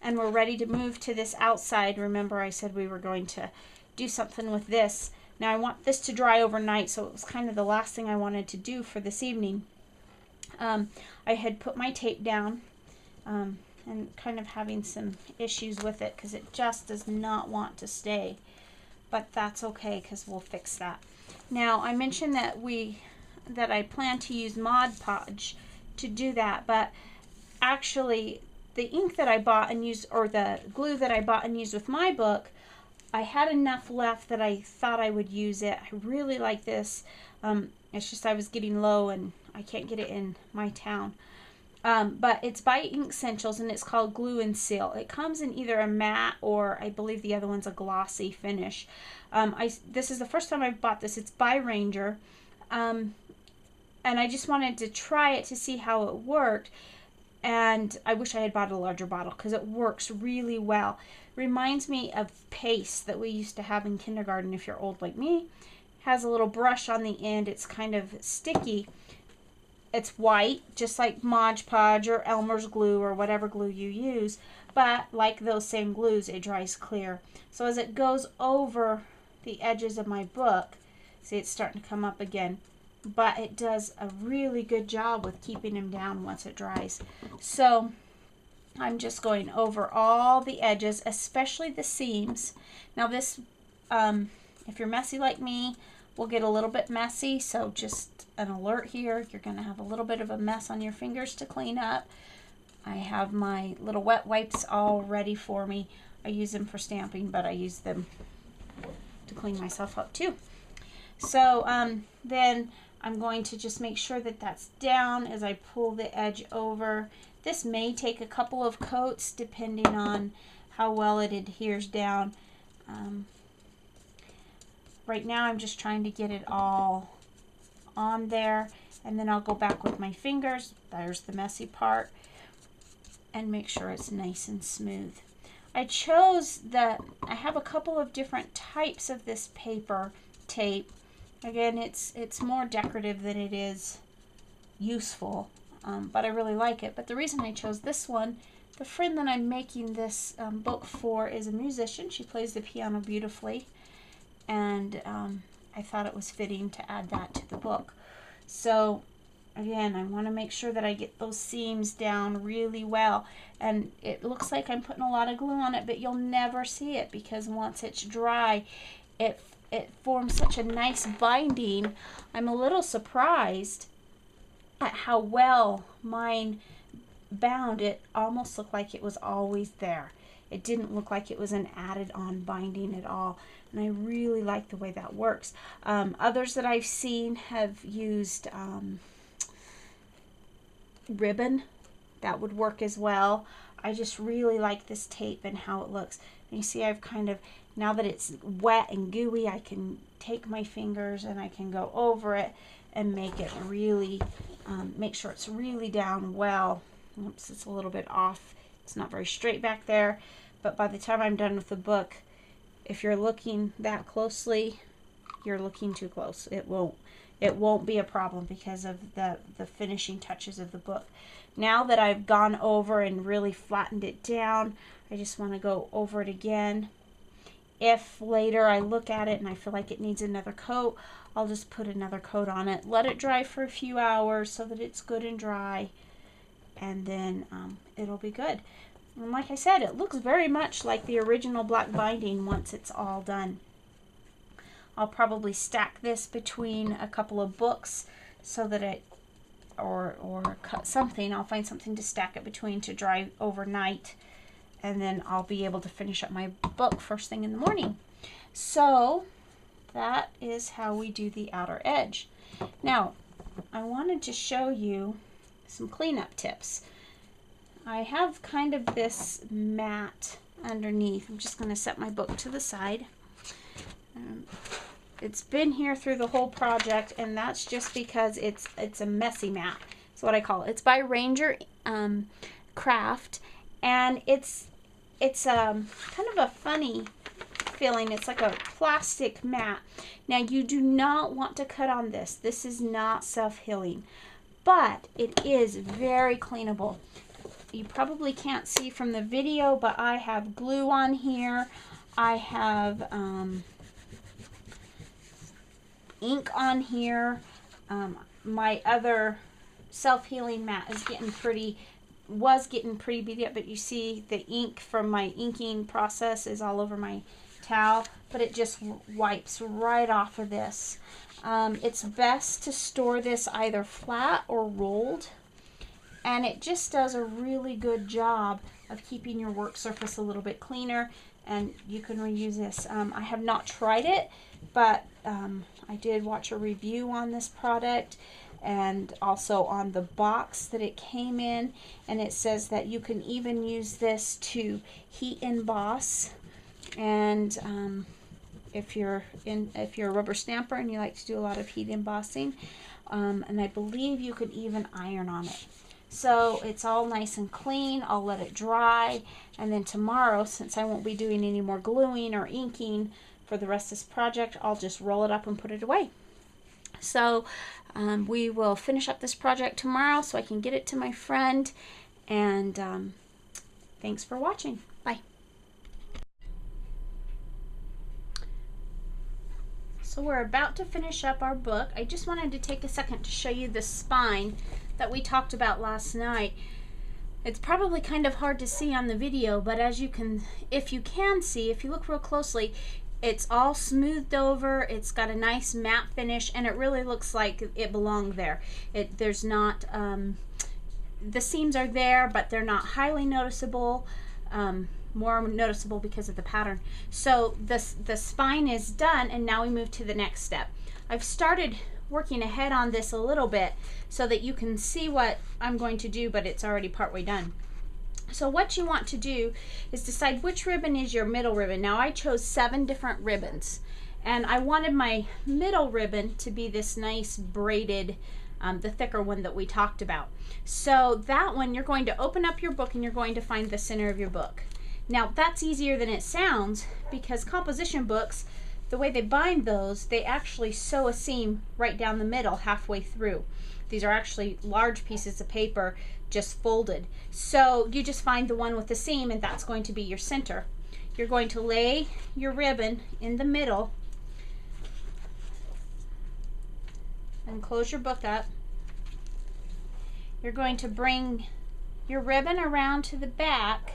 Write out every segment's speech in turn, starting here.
and we're ready to move to this outside. Remember I said we were going to do something with this. Now I want this to dry overnight, so it was kind of the last thing I wanted to do for this evening. I had put my tape down and kind of having some issues with it because it just does not want to stay. But that's okay because we'll fix that. Now I mentioned that I plan to use Mod Podge to do that, but actually the ink that I bought and used, or the glue that I bought and used with my book, I had enough left that I thought I would use it. I really like this. It's just I was getting low and I can't get it in my town. But it's by Ink Essentials and it's called Glue and Seal. It comes in either a matte or I believe the other one's a glossy finish. This is the first time I've bought this. It's by Ranger. And I just wanted to try it to see how it worked. And I wish I had bought a larger bottle because it works really well. Reminds me of paste that we used to have in kindergarten if you're old like me. Has a little brush on the end. It's kind of sticky. It's white, just like Mod Podge or Elmer's glue or whatever glue you use. But like those same glues, it dries clear. So as it goes over the edges of my book, see it's starting to come up again. But it does a really good job with keeping them down once it dries. So I'm just going over all the edges, especially the seams. Now this, if you're messy like me, will get a little bit messy. So just an alert here. You're going to have a little bit of a mess on your fingers to clean up. I have my little wet wipes all ready for me. I use them for stamping, but I use them to clean myself up too. So then I'm going to just make sure that that's down as I pull the edge over. This may take a couple of coats depending on how well it adheres down. Right now I'm just trying to get it all on there, and then I'll go back with my fingers. There's the messy part, and make sure it's nice and smooth. I have a couple of different types of this paper tape. Again, it's more decorative than it is useful, but I really like it. But the reason I chose this one, the friend that I'm making this book for is a musician. She plays the piano beautifully, and I thought it was fitting to add that to the book. So again, I want to make sure that I get those seams down really well. And it looks like I'm putting a lot of glue on it, but you'll never see it because once it's dry, it forms such a nice binding. I'm a little surprised at how well mine bound. It almost looked like it was always there. It didn't look like it was an added on binding at all. And I really like the way that works. Others that I've seen have used ribbon. That would work as well. I just really like this tape and how it looks. And you see I've kind of, now that it's wet and gooey, I can take my fingers and I can go over it and make it really, make sure it's really down well. Oops, it's a little bit off. It's not very straight back there. But by the time I'm done with the book, if you're looking that closely, you're looking too close. It won't be a problem because of the finishing touches of the book. Now that I've gone over and really flattened it down, I just want to go over it again. If later I look at it and I feel like it needs another coat, I'll just put another coat on it. Let it dry for a few hours so that it's good and dry, and then it'll be good. And like I said, it looks very much like the original black binding once it's all done. I'll probably stack this between a couple of books so that it, or cut something. I'll find something to stack it between to dry overnight, and then I'll be able to finish up my book first thing in the morning. So that is how we do the outer edge. Now, I wanted to show you some cleanup tips. I have kind of this mat underneath. I'm just going to set my book to the side. It's been here through the whole project, and that's just because it's a messy mat. That's what I call it. It's by Ranger Craft, and it's kind of a funny feeling. It's like a plastic mat. Now you do not want to cut on this. This is not self-healing, but it is very cleanable. you probably can't see from the video, but I have glue on here. I have ink on here. My other self-healing mat is was getting pretty beat up, but you see the ink from my inking process is all over my towel, but it just wipes right off of this. It's best to store this either flat or rolled, and it just does a really good job of keeping your work surface a little bit cleaner, and you can reuse this. I have not tried it, but I did watch a review on this product and also on the box that it came in, and it says that you can even use this to heat emboss. And if you're a rubber stamper and you like to do a lot of heat embossing, and I believe you could even iron on it. So it's all nice and clean. I'll let it dry, and then tomorrow, since I won't be doing any more gluing or inking for the rest of this project, I'll just roll it up and put it away. So we will finish up this project tomorrow so I can get it to my friend, and thanks for watching. Bye. So we're about to finish up our book. I just wanted to take a second to show you the spine that we talked about last night. It's probably kind of hard to see on the video, but as you can, if you look real closely, it's all smoothed over. It's got a nice matte finish, and it really looks like it belonged there. There's not, the seams are there, but they're not highly noticeable. More noticeable because of the pattern. So the spine is done, and now we move to the next step. I've started working ahead on this a little bit so that you can see what I'm going to do, but it's already partway done. So what you want to do is decide which ribbon is your middle ribbon. Now I chose 7 different ribbons, and I wanted my middle ribbon to be this nice braided, the thicker one that we talked about. So that one, you're going to open up your book and you're going to find the center of your book. Now that's easier than it sounds, because composition books, the way they bind those, they actually sew a seam right down the middle halfway through. These are actually large pieces of paper just folded. So you just find the one with the seam, and that's going to be your center. You're going to lay your ribbon in the middle and close your book up. You're going to bring your ribbon around to the back,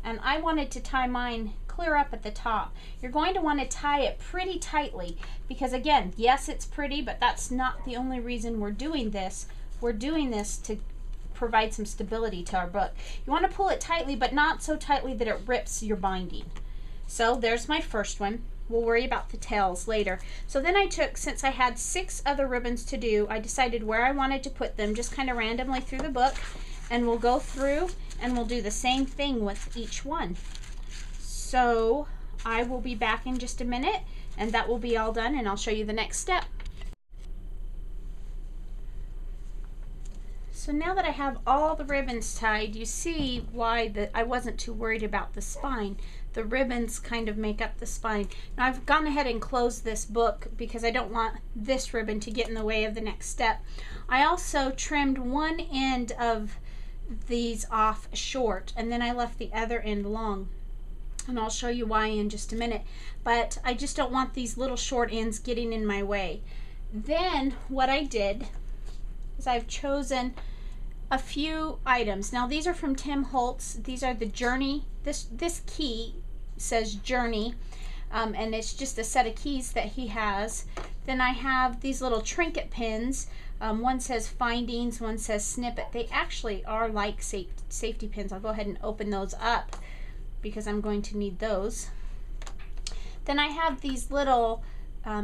and I wanted to tie mine clear up at the top. You're going to want to tie it pretty tightly, because again, yes, it's pretty, but that's not the only reason we're doing this. We're doing this to provide some stability to our book. You want to pull it tightly, but not so tightly that it rips your binding. So there's my first one. We'll worry about the tails later. So then I took, since I had 6 other ribbons to do, I decided where I wanted to put them, just kind of randomly through the book, and we'll go through and we'll do the same thing with each one. So I will be back in just a minute, and that will be all done, and I'll show you the next step. So now that I have all the ribbons tied, you see why I wasn't too worried about the spine. The ribbons kind of make up the spine. Now I've gone ahead and closed this book because I don't want this ribbon to get in the way of the next step. I also trimmed one end of these off short, and then I left the other end long, and I'll show you why in just a minute. But I just don't want these little short ends getting in my way. Then what I did is I've chosen a few items. Now these are from Tim Holtz. These are the Journey. This key says Journey, and it's just a set of keys that he has. Then I have these little trinket pins. One says Findings, one says Snippet. They actually are like safety pins. I'll go ahead and open those up because I'm going to need those. Then I have these little,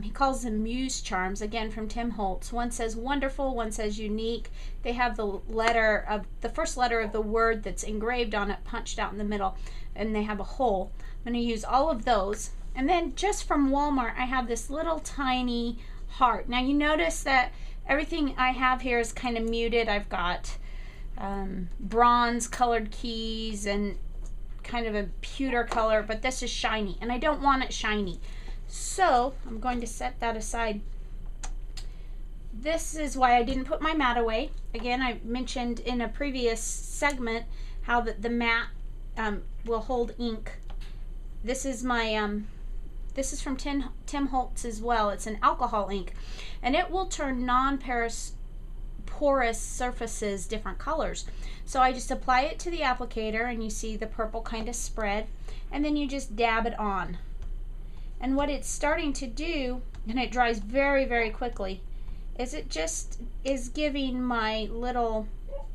he calls them Muse charms, again from Tim Holtz. One says Wonderful, one says Unique. They have the first letter of the word that's engraved on it punched out in the middle, and they have a hole. I'm going to use all of those. And then just from Walmart, I have this little tiny heart. Now you notice that everything I have here is kind of muted. I've got bronze colored keys and kind of a pewter color, but this is shiny, and I don't want it shiny. So I'm going to set that aside. this is why I didn't put my mat away. Again, I mentioned in a previous segment how the mat will hold ink. This is my this is from Tim Holtz as well. It's an alcohol ink, and it will turn non-porous surfaces different colors. So I just apply it to the applicator, and you see the purple kind of spread, and then you just dab it on. And what it's starting to do, and it dries very, very quickly, is it just is giving my little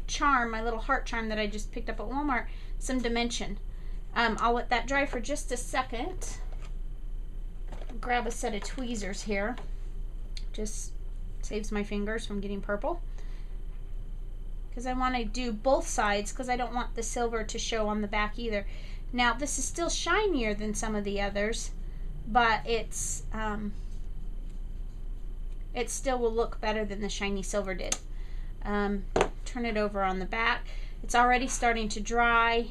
charm, my little heart charm that I just picked up at Walmart, some dimension. I'll let that dry for just a second. Grab a set of tweezers here. Just saves my fingers from getting purple. Because I want to do both sides, because I don't want the silver to show on the back either. Now this is still shinier than some of the others, but it's it still will look better than the shiny silver did. Turn it over on the back. It's already starting to dry.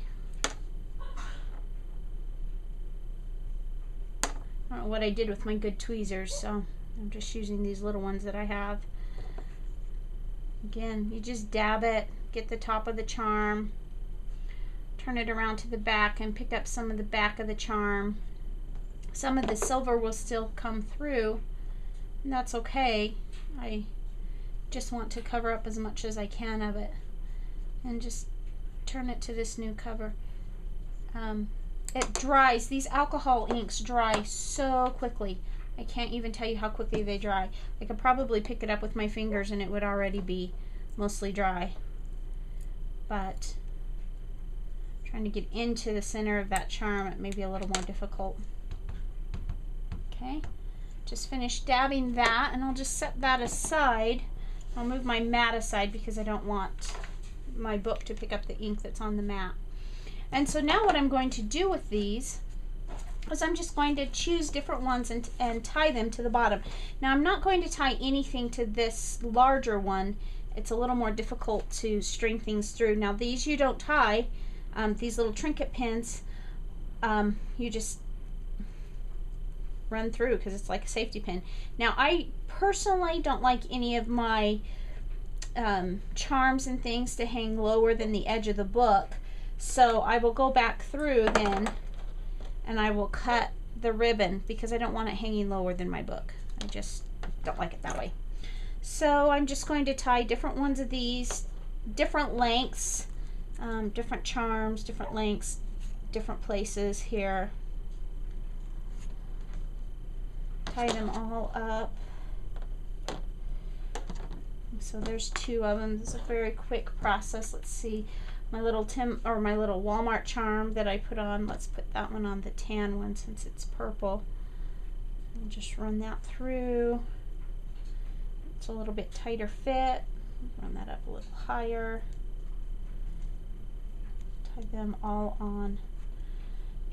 I don't know what I did with my good tweezers, so I'm just using these little ones that I have. Again, you just dab it, get the top of the charm, turn it around to the back and pick up some of the back of the charm. Some of the silver will still come through, and that's okay. I just want to cover up as much as I can of it, and just turn it to this new cover. It dries. These alcohol inks dry so quickly. I can't even tell you how quickly they dry. I could probably pick it up with my fingers and it would already be mostly dry. But trying to get into the center of that charm, it may be a little more difficult. Okay, just finished dabbing that, and I'll just set that aside. I'll move my mat aside because I don't want my book to pick up the ink that's on the mat. And so now what I'm going to do with these is I'm just going to choose different ones and tie them to the bottom. Now I'm not going to tie anything to this larger one. It's a little more difficult to string things through. Now these you don't tie. These little trinket pins, you just run through because it's like a safety pin. Now I personally don't like any of my charms and things to hang lower than the edge of the book. So I will go back through then and I will cut the ribbon because I don't want it hanging lower than my book. I just don't like it that way. So I'm just going to tie different ones of these, different lengths, different charms, different lengths, different places here. Tie them all up. So there's two of them. This is a very quick process. Let's see. My little Walmart charm that I put on. Let's put that one on the tan one since it's purple. And just run that through. It's a little bit tighter fit. Run that up a little higher. Tie them all on.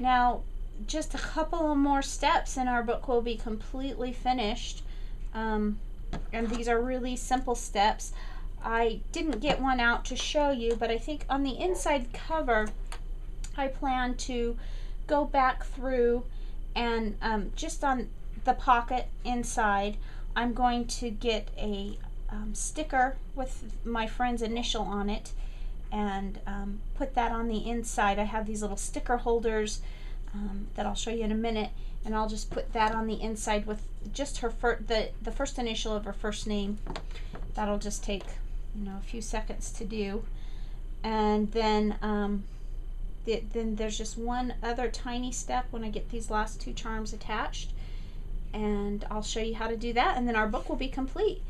Now, just a couple of more steps and our book will be completely finished. And these are really simple steps. I didn't get one out to show you, but I think on the inside cover I plan to go back through and just on the pocket inside I'm going to get a sticker with my friend's initial on it and put that on the inside. I have these little sticker holders that I'll show you in a minute, and I'll just put that on the inside with just her the first initial of her first name. That'll just take a few seconds to do. And then then there's just one other tiny step when I get these last two charms attached, and I'll show you how to do that, and then our book will be complete.